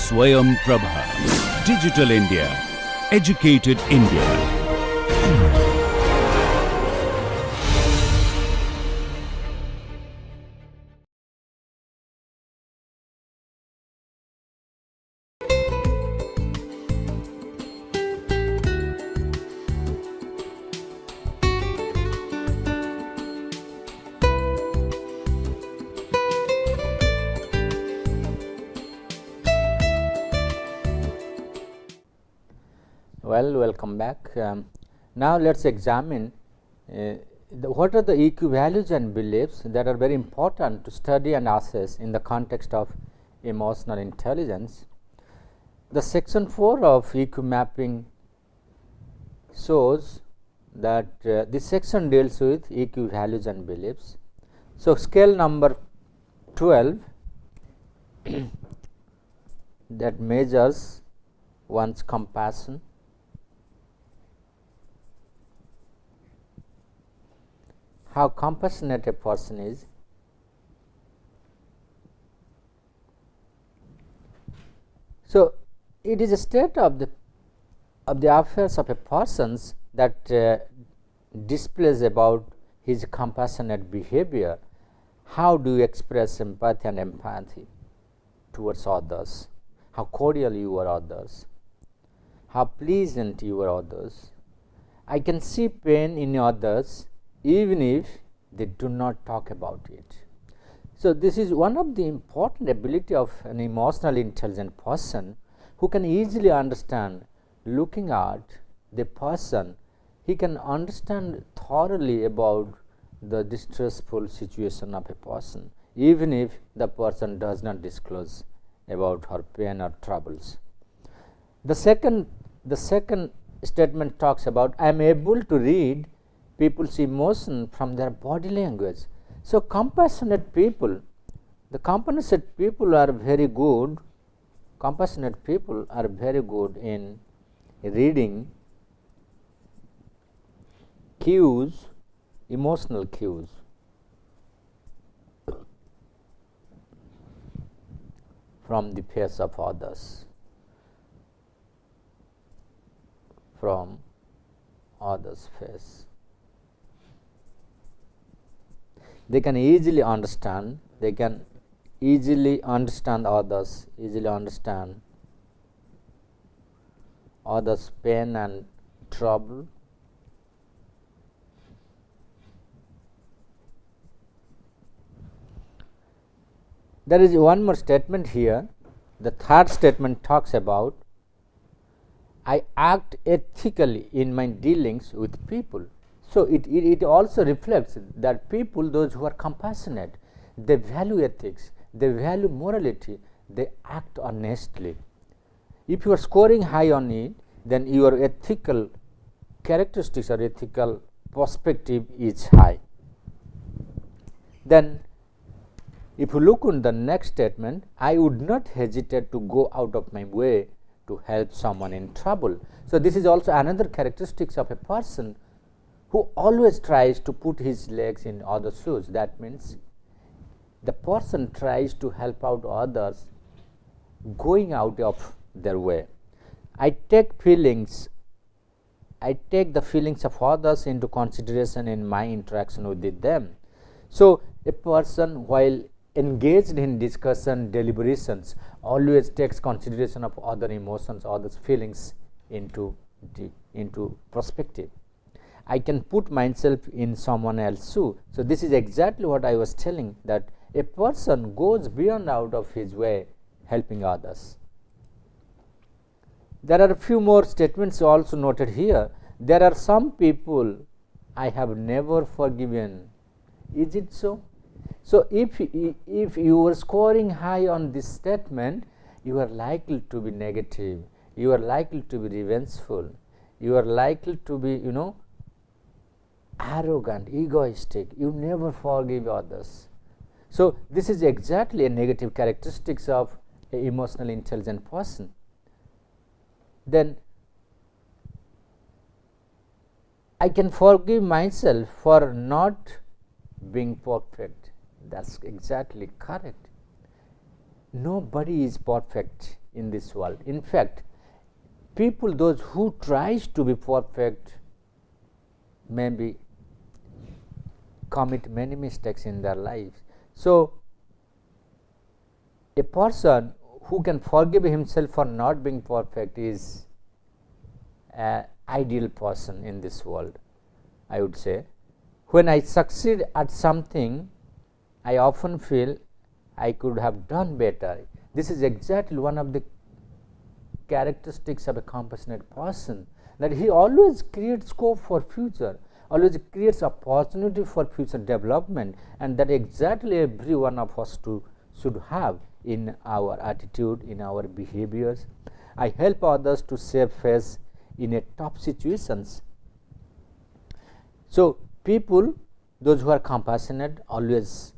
Swayam Prabha. Digital India. Educated India. Well, welcome back. Now let's examine what are the EQ values and beliefs that are very important to study and assess in the context of emotional intelligence. The section 4 of EQ mapping shows that this section deals with EQ values and beliefs. So, scale number 12 that measures one's compassion, how compassionate a person is. So, it is a state of the affairs of a person that displays about his compassionate behavior. How do you express empathy and empathy towards others? How cordial you are others? How pleasant you are others? I can see pain in others even if they do not talk about it. So, this is one of the important ability of an emotionally intelligent person who can easily understand. Looking at the person, he can understand thoroughly about the distressful situation of a person, even if the person does not disclose about her pain or troubles. The second statement talks about, I am able to read people's emotion from their body language. So, compassionate people are very good. Compassionate people are very good in reading cues, emotional cues. From the face of others, from others' face. They can easily understand, others, easily understand others' pain and trouble. There is one more statement here. The third statement talks about, I act ethically in my dealings with people. So, it also reflects that people, those who are compassionate, they value ethics, they value morality, they act honestly. If you are scoring high on it, then your ethical characteristics or ethical perspective is high. Then, if you look on the next statement, I would not hesitate to go out of my way to help someone in trouble. So, this is also another characteristics of a person who always tries to put his legs in others' shoes. That means the person tries to help out others, going out of their way. I take the feelings of others into consideration in my interaction with them. So, a person while engaged in discussion, deliberations, always takes consideration of other emotions, others' feelings into perspective. I can put myself in someone else's shoe. So, this is exactly what I was telling, that a person goes beyond out of his way helping others. There are a few more statements also noted here. There are some people I have never forgiven. Is it so? So, if you are scoring high on this statement, you are likely to be negative, you are likely to be revengeful, you are likely to be arrogant, egoistic, you never forgive others. So, this is exactly a negative characteristics of an emotionally intelligent person. Then I can forgive myself for not being perfect. That's exactly correct. Nobody is perfect in this world. In fact, people, those who tries to be perfect, maybe commit many mistakes in their lives. So, a person who can forgive himself for not being perfect is an ideal person in this world, I would say. When I succeed at something, I often feel I could have done better. This is exactly one of the characteristics of a compassionate person, that he always creates scope for future, always creates opportunity for future development, and that exactly every one of us should have in our attitude, in our behaviors. I help others to save face in a tough situations. So, people, those who are compassionate, always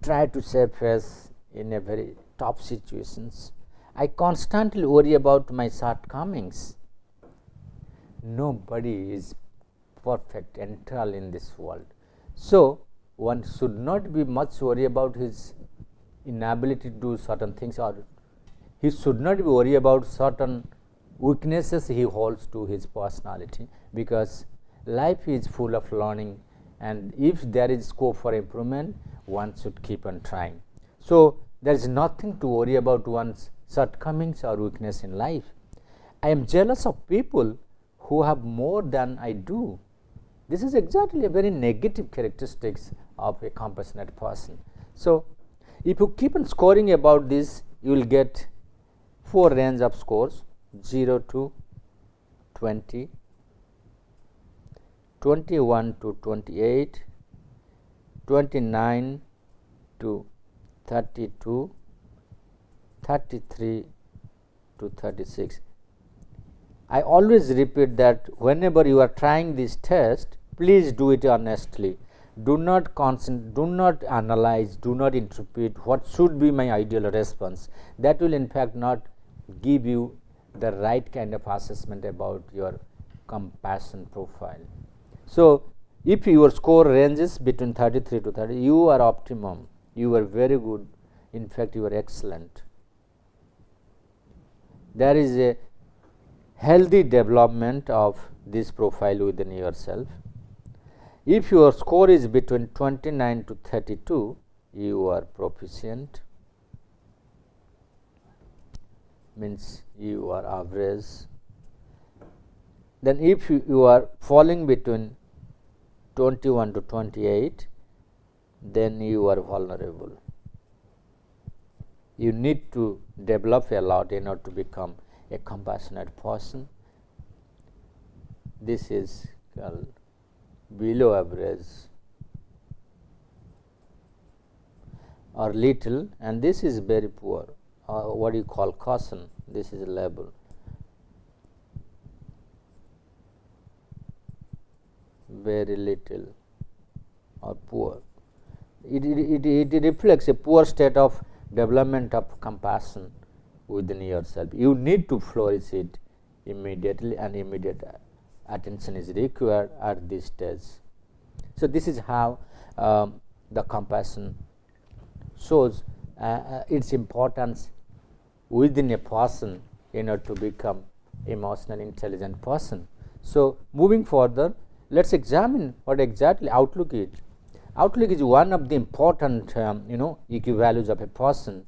try to save face in a very tough situations. I constantly worry about my shortcomings. Nobody is perfect entirely in this world. So, one should not be much worried about his inability to do certain things, or he should not be worried about certain weaknesses he holds to his personality, because life is full of learning, and if there is scope for improvement, one should keep on trying. So, there is nothing to worry about one's shortcomings or weakness in life. I am jealous of people who have more than I do. This is exactly a very negative characteristics of a compassionate person. So, if you keep on scoring about this, you will get 4 range of scores: 0 to 20, 21 to 28, 29 to 32, 33 to 36. I always repeat that whenever you are trying this test, please do it honestly. Do not analyze, do not interpret what should be my ideal response. That will in fact not give you the right kind of assessment about your compassion profile. So, if your score ranges between 33 to 30, you are optimum, you are very good, in fact you are excellent. There is a healthy development of this profile within yourself. If your score is between 29 to 32, you are proficient, means you are average. Then if you are falling between 21 to 28, then you are vulnerable. You need to develop a lot in order to become a compassionate person. This is called below average or little, and this is very poor, or what you call caution. This is a label. Very little or poor. It reflects a poor state of development of compassion within yourself. You need to flourish it immediately, and immediate attention is required at this stage. So, this is how the compassion shows its importance within a person in order to become emotionally intelligent person. So, moving further, let us examine what exactly outlook is. Outlook is one of the important EQ values of a person.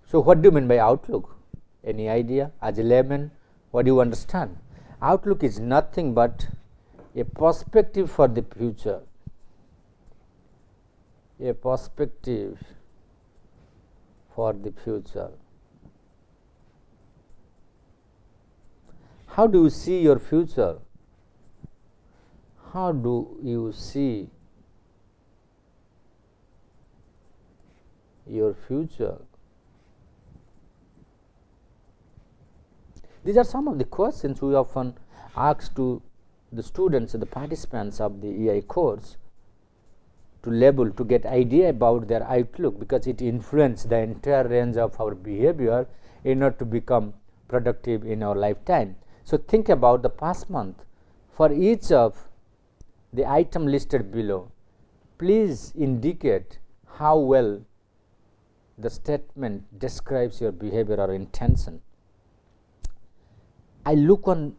So, what do you mean by outlook? Any idea? As a layman, what do you understand? Outlook is nothing but a perspective for the future. A perspective for the future. How do you see your future? How do you see your future? These are some of the questions we often ask to the students, the participants of the EI course, to label, to get idea about their outlook, because it influences the entire range of our behavior in order to become productive in our lifetime. So, think about the past month. For each of the item listed below, please indicate how well the statement describes your behavior or intention. I look on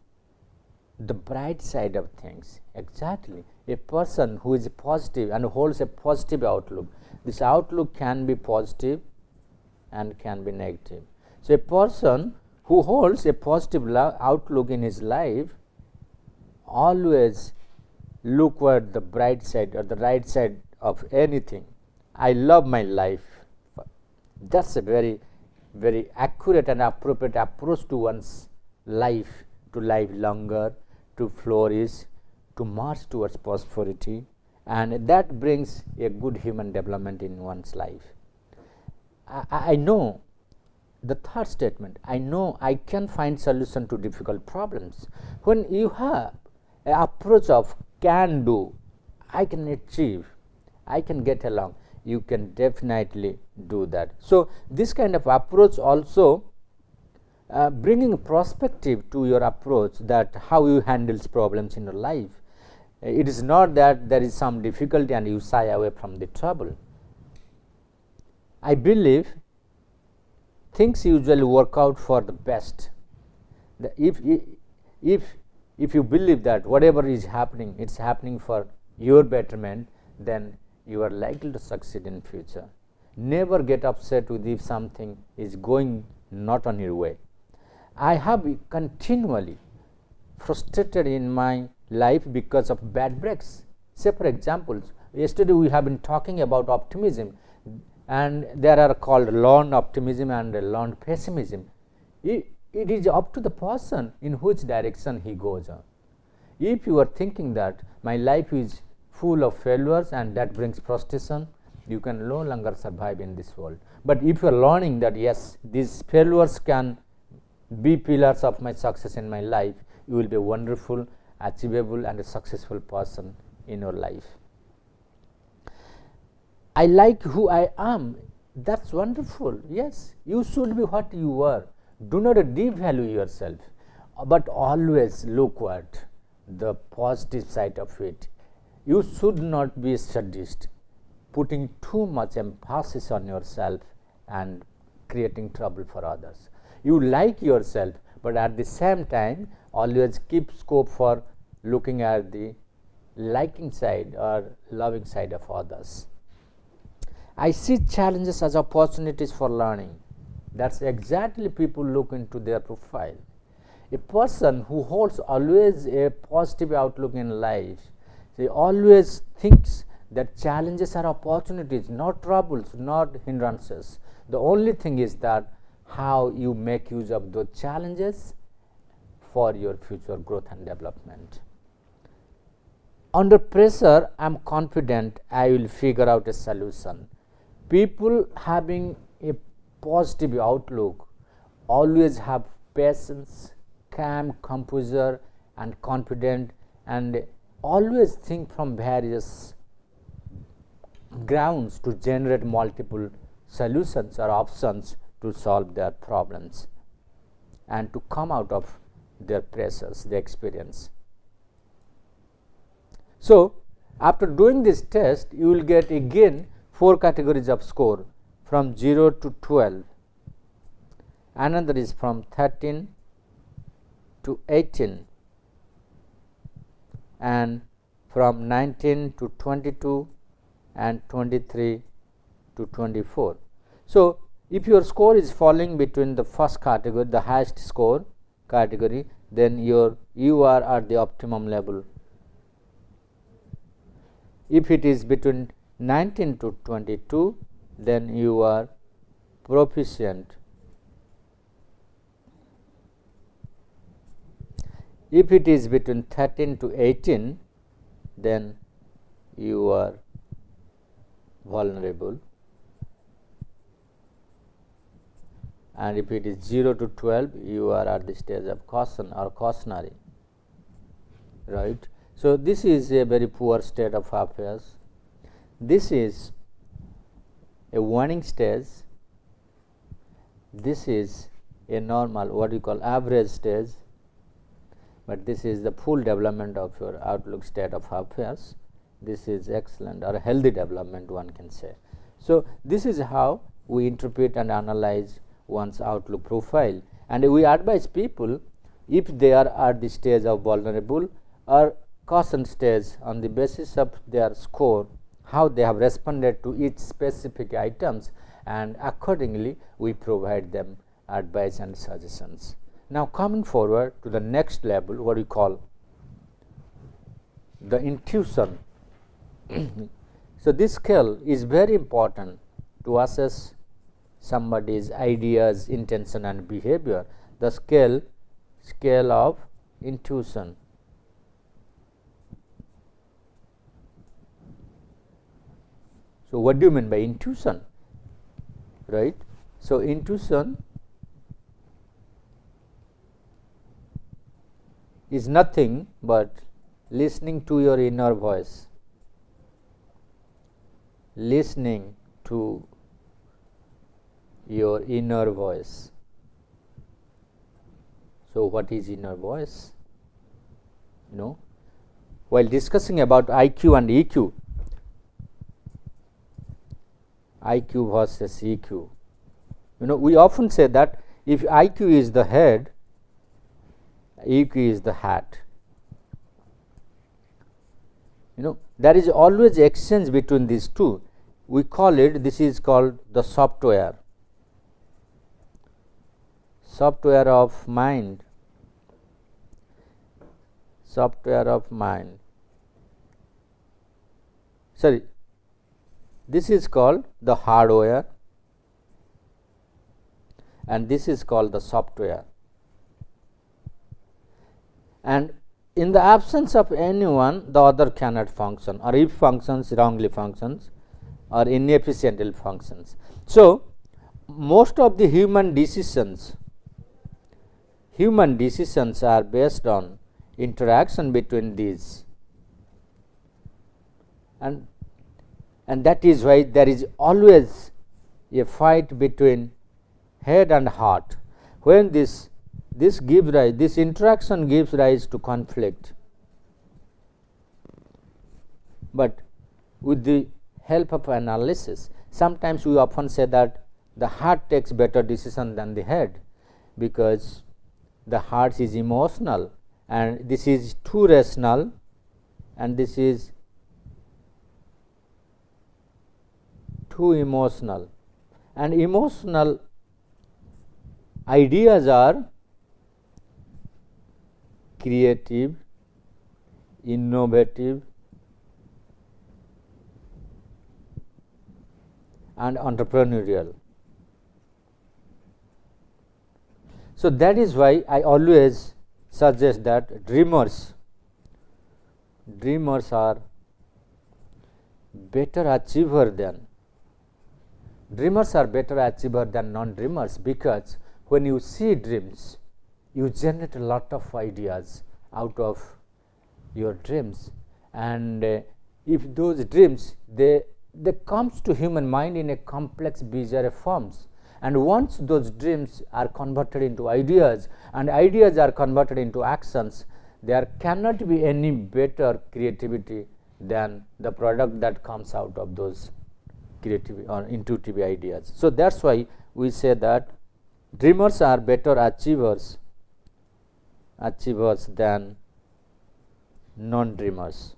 the bright side of things. Exactly. A person who is positive and holds a positive outlook, this outlook can be positive and can be negative. So, a person who holds a positive outlook in his life always look at the bright side or the right side of anything. I love my life. That's a very, very accurate and appropriate approach to one's life, to live longer, to flourish, to march towards prosperity, and that brings a good human development in one's life. I know the third statement, I know I can find solution to difficult problems. When you have an approach of can do, I can achieve, I can get along, you can definitely do that. So, this kind of approach also bringing perspective to your approach, that how you handle problems in your life. It is not that there is some difficulty and you shy away from the trouble. I believe things usually work out for the best. If you believe that whatever is happening, it's happening for your betterment, then you are likely to succeed in future. Never get upset with if something is going not on your way. I have continually frustrated in my life because of bad breaks. Say for example, yesterday we have been talking about optimism, and there are called learned optimism and learned pessimism. It is up to the person in which direction he goes on. If you are thinking that my life is full of failures and that brings frustration, you can no longer survive in this world. But if you are learning that yes, these failures can be pillars of my success in my life, you will be a wonderful, achievable and a successful person in your life. I like who I am. That's wonderful. Yes, you should be what you are. Do not devalue yourself, but always look at the positive side of it. You should not be sadist, putting too much emphasis on yourself and creating trouble for others. You like yourself, but at the same time always keep scope for looking at the liking side or loving side of others. I see challenges as opportunities for learning. That's exactly people look into their profile. A person who holds always a positive outlook in life, they always thinks that challenges are opportunities, not troubles, not hindrances. The only thing is that how you make use of those challenges for your future growth and development. Under pressure, I am confident I will figure out a solution. People having a positive outlook always have patience, calm, composure and confident, and always think from various grounds to generate multiple solutions or options to solve their problems and to come out of their pressures they experience. So, after doing this test, you will get again 4 categories of score from 0 to 12. Another is from 13 to 18 and from 19 to 22 and 23 to 24. So, if your score is falling between the first category, the highest score category, then you are at the optimum level. If it is between 19 to 22, then you are proficient. If it is between 13 to 18, then you are vulnerable, and if it is 0 to 12, you are at the stage of caution or cautionary, right. So, this is a very poor state of affairs. This is a warning stage. This is a normal, what we call average stage. but this is the full development of your outlook state of affairs. This is excellent or healthy development, one can say. So, this is how we interpret and analyze one's outlook profile, and we advise people, if they are at the stage of vulnerable or caution stage, on the basis of their score, how they have responded to each specific items, and accordingly we provide them advice and suggestions. Now, coming forward to the next level, what we call the intuition. So, this scale is very important to assess somebody's ideas, intention and behavior, the scale of intuition. So, what do you mean by intuition, right? So, intuition is nothing but listening to your inner voice, listening to your inner voice. So, what is inner voice? While discussing about IQ and EQ, IQ versus EQ, we often say that if IQ is the head, EQ is the hat. There is always exchange between these two. We call it, this is called the software of mind, sorry, this is called the hardware and this is called the software. And in the absence of anyone, the other cannot function, or if functions, wrongly functions or inefficiently functions. So, most of the human decisions are based on interaction between these, and that is why there is always a fight between head and heart. When this interaction gives rise to conflict, but with the help of analysis, sometimes we often say that the heart takes better decision than the head, because the heart is emotional and this is too rational and this is too emotional, and emotional ideas are creative, innovative and entrepreneurial. So, that is why I always suggest that dreamers are better achiever than non-dreamers, because when you see dreams, you generate a lot of ideas out of your dreams, and if those dreams they comes to human mind in a complex bizarre forms, and once those dreams are converted into ideas and ideas are converted into actions, there cannot be any better creativity than the product that comes out of those creative or intuitive ideas. So, that is why we say that dreamers are better achievers than non-dreamers,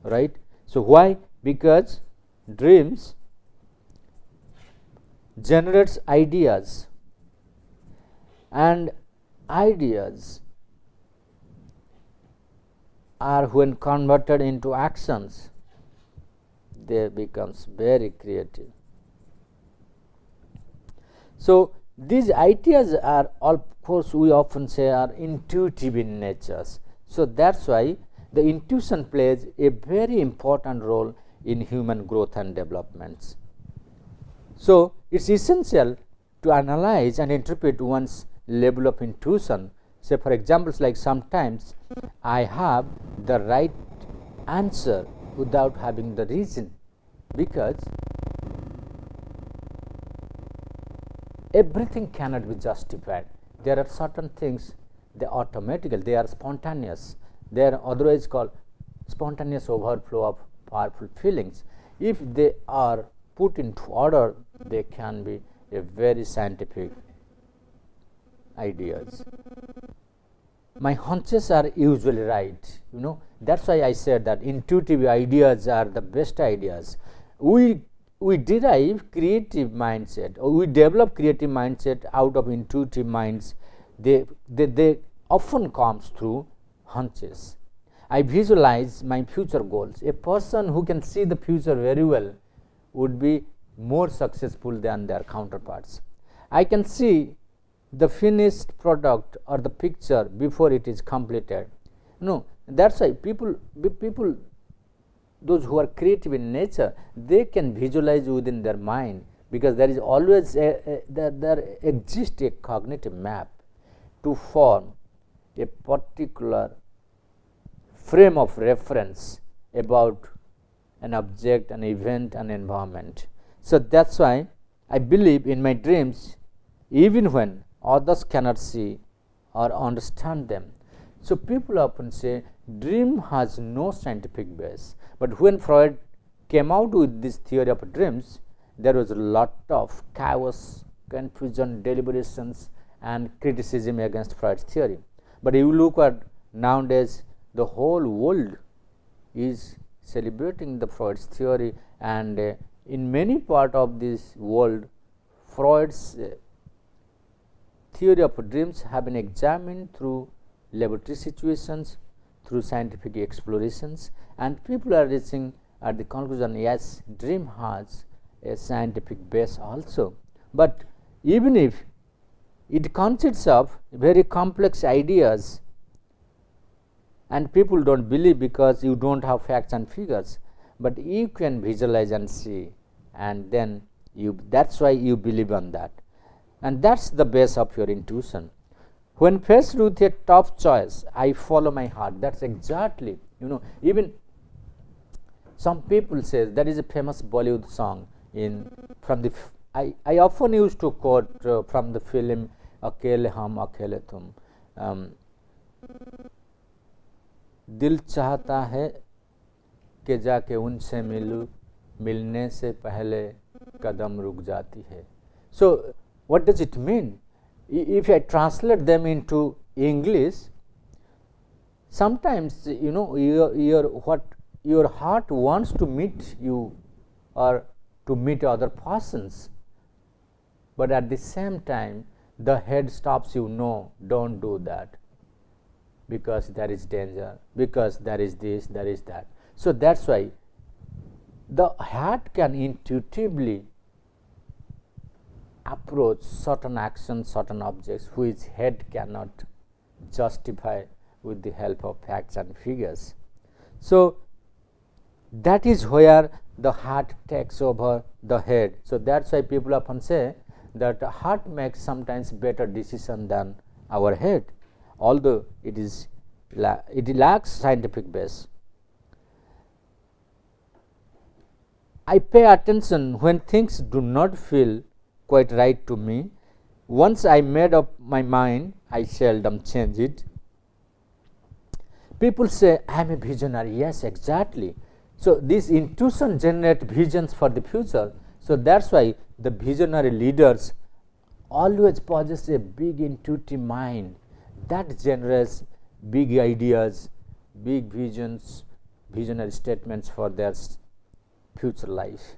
right. So, why? Because dreams generates ideas, and ideas are, when converted into actions, they becomes very creative. So, these ideas are, of course, we often say are intuitive in nature. So, that is why the intuition plays a very important role in human growth and developments. So, it is essential to analyze and interpret one's level of intuition. Say, for examples, like sometimes I have the right answer without having the reason, because everything cannot be justified. there are certain things, they are automatical, they are spontaneous, they are otherwise called spontaneous overflow of powerful feelings. If they are put into order, they can be a very scientific ideas. My hunches are usually right, that's why I said that intuitive ideas are the best ideas. We derive creative mindset, or we develop creative mindset out of intuitive minds. They often comes through hunches. I visualize my future goals. A person who can see the future very well would be more successful than their counterparts. I can see the finished product or the picture before it is completed. That's why people those who are creative in nature, they can visualize within their mind, because there is always there exists a cognitive map to form a particular frame of reference about an object, an event, an environment. So that's why I believe in my dreams even when others cannot see or understand them. So people often say dream has no scientific base, but when Freud came out with this theory of dreams, there was a lot of chaos, confusion, deliberations and criticism against Freud's theory. But you look at nowadays, the whole world is celebrating the Freud's theory, and in many part of this world, Freud's theory of dreams have been examined through laboratory situations, through scientific explorations, and people are reaching at the conclusion, yes, dream has a scientific base also. But even if it consists of very complex ideas, and people don't believe because you don't have facts and figures, but you can visualize and see, and then that's why you believe on that, and that's the base of your intuition. When faced with a tough choice, I follow my heart. That's exactly, even some people say, there is a famous Bollywood song I often used to quote from the film Akele Hum Akele Tum. दिल चाहता है कि जाके उनसे मिलूं, मिलने से पहले कदम रुक जाती है. So what does it mean? If I translate them into English, sometimes your heart wants to meet you or to meet other persons, but at the same time the head stops you. No, don't do that, because there is danger, because there is this, there is that. So that's why the heart can intuitively approach certain actions, certain objects which head cannot justify with the help of facts and figures. So that is where the heart takes over the head. So that's why people often say that heart makes sometimes better decision than our head, although it lacks scientific base. I pay attention when things do not feel quite right to me. Once I made up my mind, I seldom change it. People say I am a visionary. Yes, exactly. So this intuition generates visions for the future. So that's why the visionary leaders always possess a big intuitive mind that generates big ideas, big visions, visionary statements for their future life.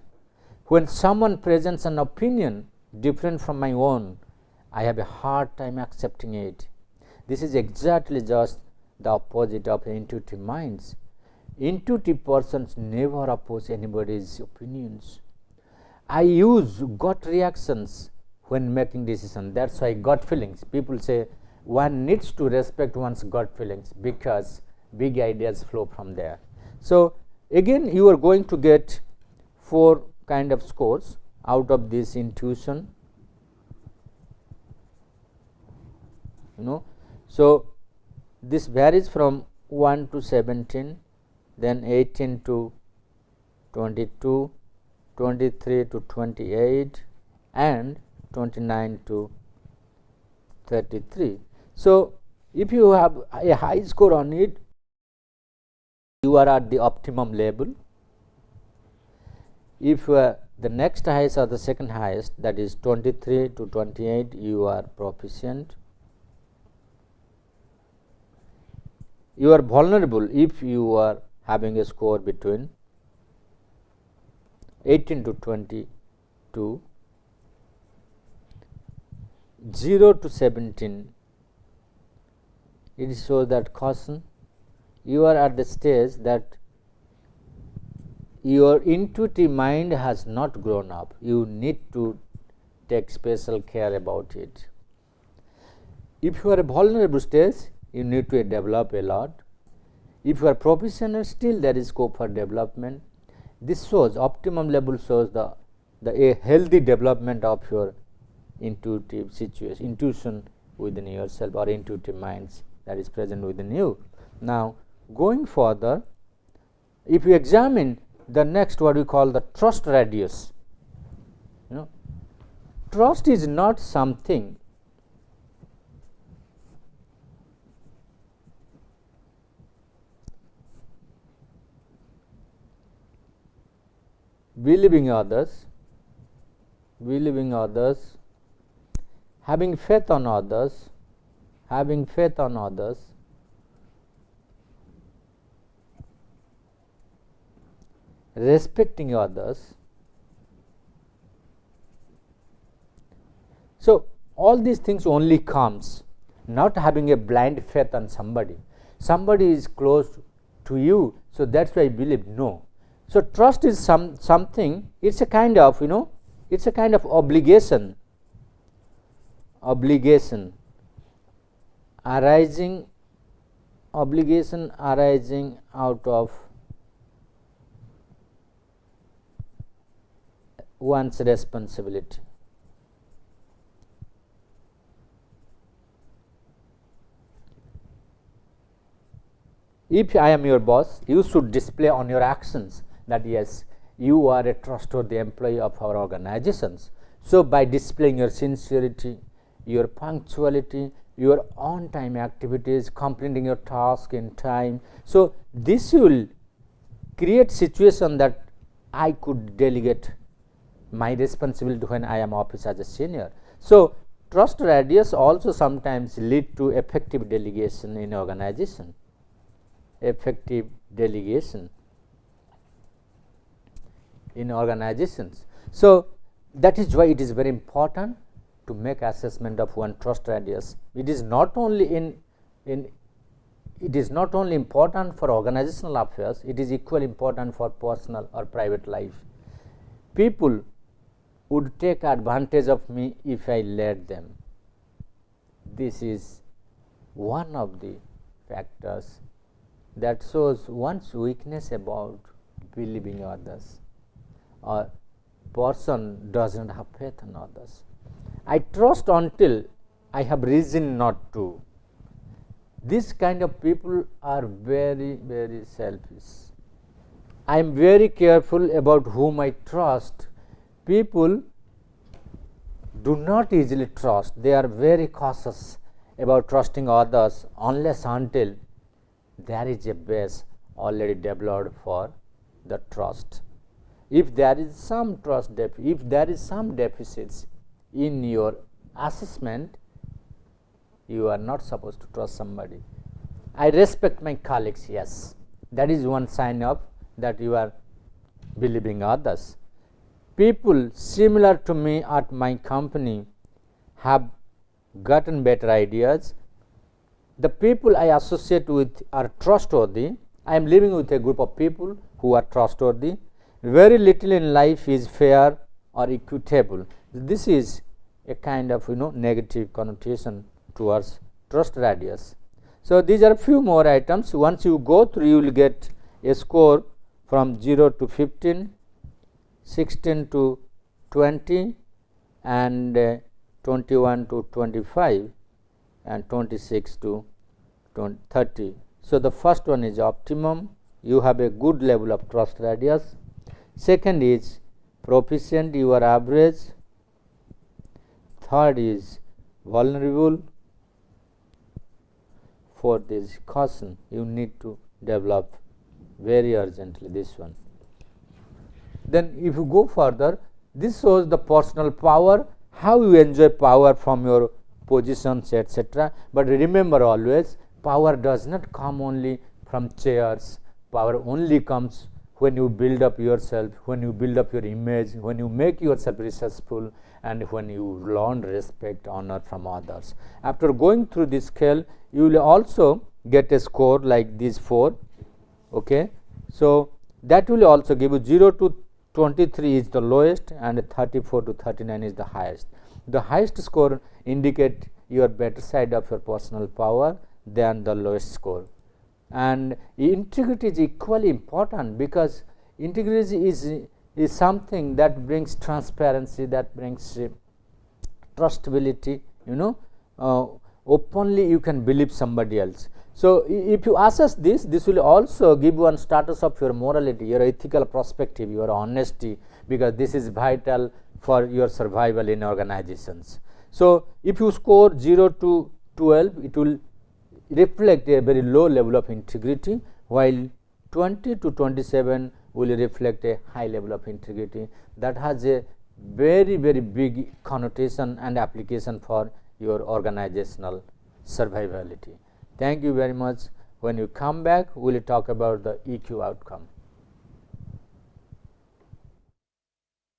When someone presents an opinion different from my own, I have a hard time accepting it. This is exactly just the opposite of intuitive minds. Intuitive persons never oppose anybody's opinions. I use gut reactions when making decisions. That's why gut feelings. People say one needs to respect one's gut feelings because big ideas flow from there. So again, you are going to get 4 kind of scores out of this intuition. So this varies from 1 to 17, then 18 to 22, 23 to 28, and 29 to 33. So, if you have a high score on it, you are at the optimum level. If the next highest or the second highest, that is 23 to 28, you are proficient. You are vulnerable if you are having a score between 18 to 22, 0 to 17, it shows that caution. You are at the stage that your intuitive mind has not grown up. You need to take special care about it. If you are a vulnerable stage, you need to develop a lot. If you are proficient, still there is scope for development. This shows optimum level, shows a healthy development of your intuitive situation, intuition within yourself, or intuitive minds that is present within you. Now, going further, if you examine the next, what we call the trust radius. Trust is not something believing others, having faith on others, respecting others. So, all these things only comes not having a blind faith on somebody. Somebody is close to you, so that's why I believe. No. So, trust is something, it's a kind of, it's a kind of obligation arising out of one's responsibility. If I am your boss, you should display on your actions that yes, you are a trustworthy employee of our organizations. So, by displaying your sincerity, your punctuality, your on-time activities, completing your task in time, so this will create situation that I could delegate my responsibility when I am office as a senior. So, trust radius also sometimes lead to effective delegation in organization. Effective delegation in organizations. So, that is why it is very important to make assessment of one trust radius. It is not only it is not only important for organizational affairs, it is equally important for personal or private life. People would take advantage of me if I let them. This is one of the factors that shows one's weakness about believing others, or person doesn't have faith in others. I trust until I have reason not to. This kind of people are very, very selfish. I am very careful about whom I trust. People do not easily trust. They are very cautious about trusting others unless until there is a base already developed for the trust. If there is some trust if there is some deficits in your assessment, you are not supposed to trust somebody. I respect my colleagues, yes, that is one sign of that you are believing others. People similar to me at my company have gotten better ideas. The people I associate with are trustworthy. I am living with a group of people who are trustworthy. Very little in life is fair or equitable. This is a kind of negative connotation towards trust radius. So, these are few more items. Once you go through, you will get a score from 0 to 15, 16 to 20, and 21 to 25, and 26 to 30. So, the first one is optimum. You have a good level of trust radius. Second is proficient, you are average. Third is vulnerable, for this caution, you need to develop very urgently this one. Then if you go further, this shows the personal power, how you enjoy power from your positions, etc. But remember always, power does not come only from chairs. Power only comes when you build up yourself, when you build up your image, when you make yourself resourceful, and when you learn respect, honor from others. After going through this scale, you will also get a score like these 4. Okay. So that will also give you 0 to 23 is the lowest and 34 to 39 is the highest. The highest score indicate your better side of your personal power than the lowest score. And integrity is equally important, because integrity is something that brings transparency, that brings trustability, openly you can believe somebody else. So if you assess this, this will also give you one status of your morality, your ethical perspective, your honesty, because this is vital for your survival in organizations. So if you score 0 to 12, it will reflect a very low level of integrity, while 20 to 27 will reflect a high level of integrity. That has a very, very big connotation and application for your organizational survivability. Thank you very much. When you come back, we will talk about the EQ outcome.